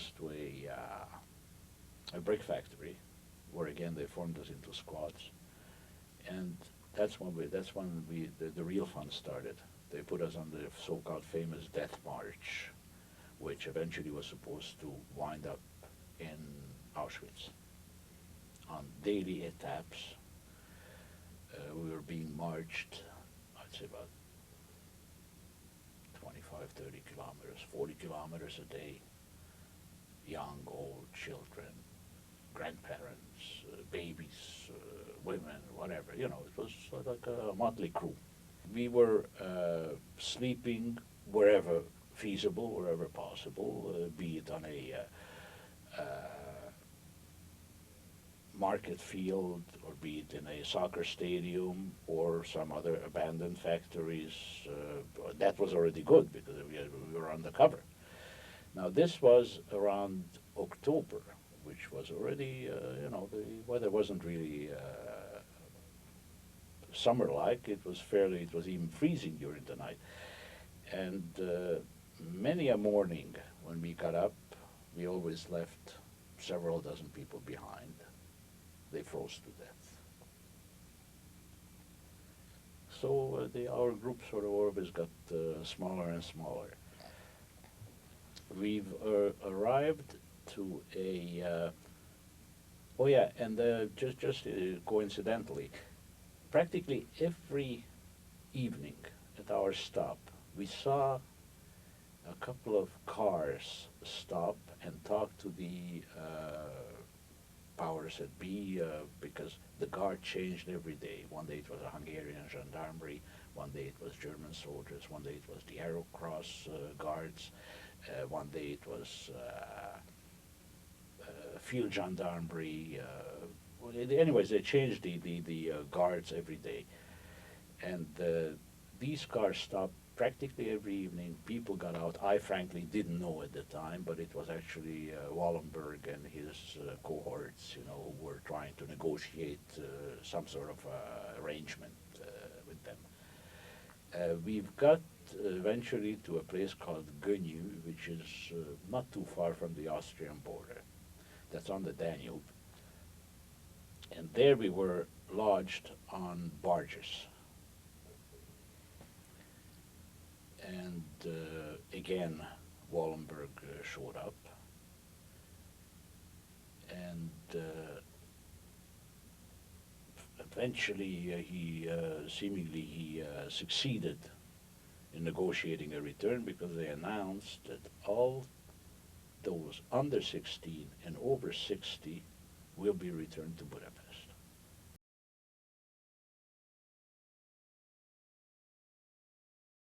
us to a brick factory, where again they formed us into squads, and that's when the real fun started. They put us on the so-called famous death march, which eventually was supposed to wind up in Auschwitz. On daily etaps, we were being marched, I'd say about 25, 30 kilometers, 40 kilometers a day. Young, old, children, grandparents, babies, women, whatever. You know, it was like a motley crew. We were sleeping wherever feasible, wherever possible, be it on a market field, or be it in a soccer stadium, or some other abandoned factories. That was already good because we were undercover. Now this was around October, which was already, you know, the weather wasn't really summer-like. It was even freezing during the night. And many a morning when we got up, we always left several dozen people behind. They froze to death. So our group sort of always got smaller and smaller. We've arrived to a, oh yeah, and just coincidentally, practically every evening at our stop, we saw a couple of cars stop and talk to the powers that be, because the guard changed every day. One day it was a Hungarian gendarmerie, one day it was German soldiers, one day it was the Arrow Cross guards, one day it was field gendarmerie. Anyways, they changed the guards every day. And these cars stopped practically every evening. People got out. I frankly didn't know at the time, but it was actually Wallenberg and his cohorts, you know, who were trying to negotiate some sort of arrangement with them. We've got eventually to a place called Gönyű, which is not too far from the Austrian border. That's on the Danube. And there we were lodged on barges. And again, Wallenberg showed up, and eventually he seemingly succeeded in negotiating a return, because they announced that all those under 16 and over 60 will be returned to Budapest.